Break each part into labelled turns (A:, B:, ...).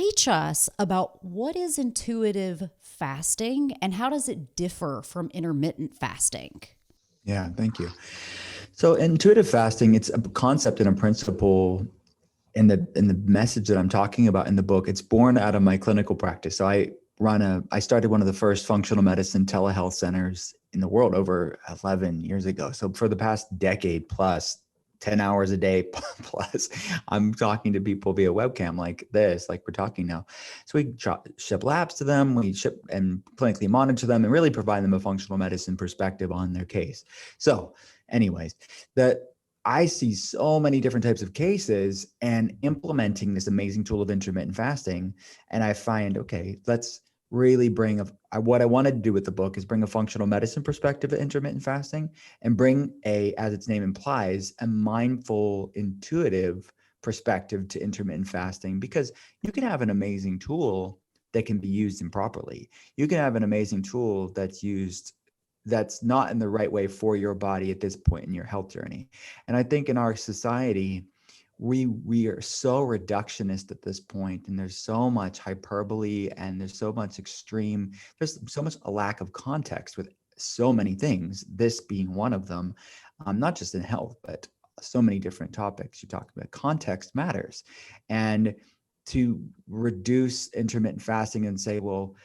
A: teach us about what is intuitive fasting and how does it differ from intermittent fasting?
B: Yeah, thank you. So intuitive fasting, it's a concept and a principle in the message that I'm talking about in the book. It's born out of my clinical practice. So I started one of the first functional medicine telehealth centers in the world over 11 years ago. So for the past decade plus, 10 hours a day plus, I'm talking to people via webcam like this, like we're talking now. So we ship labs to them, we ship and clinically monitor them and really provide them a functional medicine perspective on their case. So anyways, I see so many different types of cases and implementing this amazing tool of intermittent fasting. And I find, okay, let's really what I wanted to do with the book is bring a functional medicine perspective of intermittent fasting and bring as its name implies, a mindful, intuitive perspective to intermittent fasting, because you can have an amazing tool that can be used improperly. You can have an amazing tool that's not in the right way for your body at this point in your health journey. And I think in our society, we are so reductionist at this point, and there's so much hyperbole and there's so much there's so much a lack of context with so many things, this being one of them, not just in health, but so many different topics. You talk about context matters. And to reduce intermittent fasting and say, well,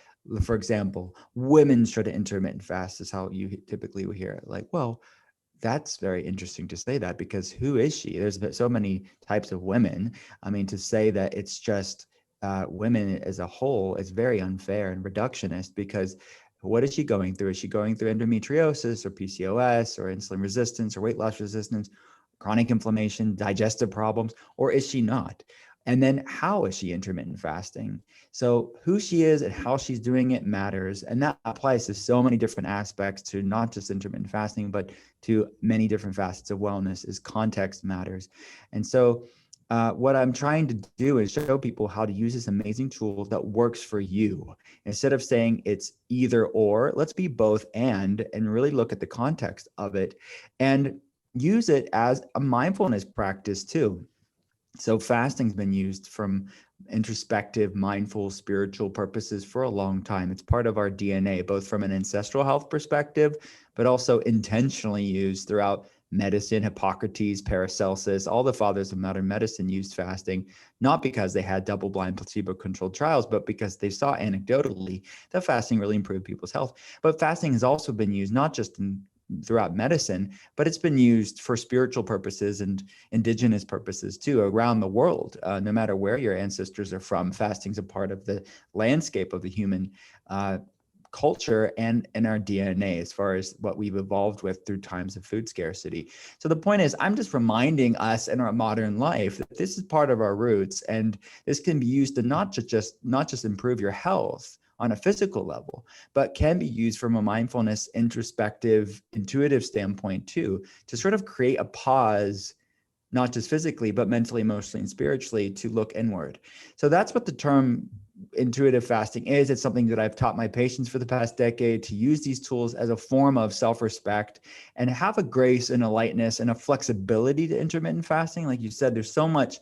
B: for example, women should intermittent fast is how you typically would hear it. Like, well, that's very interesting to say that, because who is she? There's so many types of women. I mean, to say that it's just women as a whole is very unfair and reductionist, because what is she going through? Is she going through endometriosis or PCOS or insulin resistance or weight loss resistance, chronic inflammation, digestive problems, or is she not? And then how is she intermittent fasting? So who she is and how she's doing it matters. And that applies to so many different aspects, to not just intermittent fasting, but to many different facets of wellness. Is context matters. And so what I'm trying to do is show people how to use this amazing tool that works for you. Instead of saying it's either or, let's be both and really look at the context of it and use it as a mindfulness practice too. So fasting's been used from introspective, mindful, spiritual purposes for a long time. It's part of our DNA, both from an ancestral health perspective, but also intentionally used throughout medicine. Hippocrates, Paracelsus, all the fathers of modern medicine used fasting, not because they had double-blind placebo-controlled trials, but because they saw anecdotally that fasting really improved people's health. But fasting has also been used not just throughout medicine, but it's been used for spiritual purposes and indigenous purposes too around the world. No matter where your ancestors are from, fasting's a part of the landscape of the human culture and in our DNA, as far as what we've evolved with through times of food scarcity. So the point is, I'm just reminding us in our modern life that this is part of our roots, and this can be used to not just improve your health on a physical level, but can be used from a mindfulness, introspective, intuitive standpoint too, to sort of create a pause, not just physically, but mentally, emotionally, and spiritually, to look inward. So that's what the term intuitive fasting is. It's something that I've taught my patients for the past decade, to use these tools as a form of self-respect and have a grace and a lightness and a flexibility to intermittent fasting. Like you said, there's so much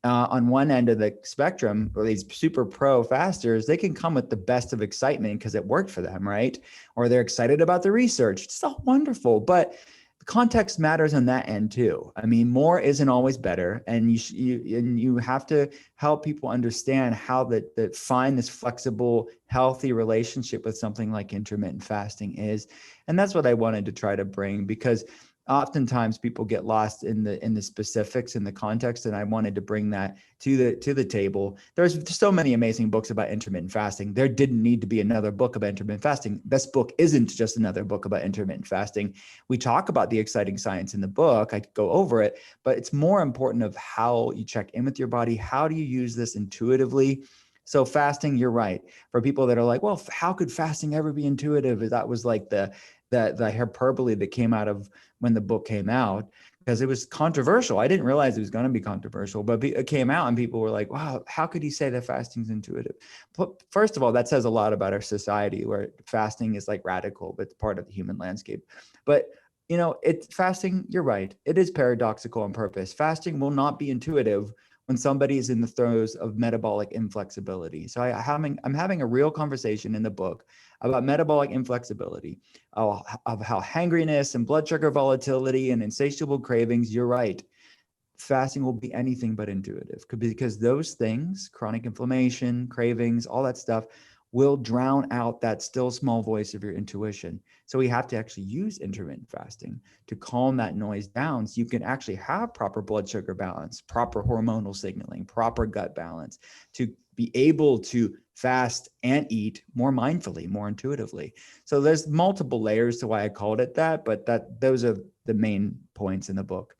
B: on one end of the spectrum, or these super pro fasters, they can come with the best of excitement because it worked for them, right? Or they're excited about the research. It's all wonderful, but the context matters on that end too. I mean, more isn't always better, and you have to help people understand how that find this flexible, healthy relationship with something like intermittent fasting is, and that's what I wanted to try to bring, because oftentimes people get lost in the specifics in the context, and I wanted to bring that to the table. There's so many amazing books about intermittent fasting. There didn't need to be another book about intermittent fasting. This book isn't just another book about intermittent fasting. We talk about the exciting science in the book. I could go over it, but it's more important of how you check in with your body. How do you use this intuitively? So fasting, you're right. For people that are like, well, how could fasting ever be intuitive? That was like the hyperbole that came out of when the book came out, because it was controversial. I didn't realize it was going to be controversial, but it came out and people were like, wow, how could he say that fasting's intuitive? But first of all, that says a lot about our society, where fasting is like radical, but it's part of the human landscape. But fasting, you're right. It is paradoxical on purpose. Fasting will not be intuitive when somebody is in the throes of metabolic inflexibility. So I'm having a real conversation in the book about metabolic inflexibility, of how hangriness and blood sugar volatility and insatiable cravings, you're right, fasting will be anything but intuitive, because those things, chronic inflammation, cravings, all that stuff, will drown out that still small voice of your intuition. So we have to actually use intermittent fasting to calm that noise down, so you can actually have proper blood sugar balance, proper hormonal signaling, proper gut balance, to be able to fast and eat more mindfully, more intuitively. So there's multiple layers to why I called it that, but those are the main points in the book.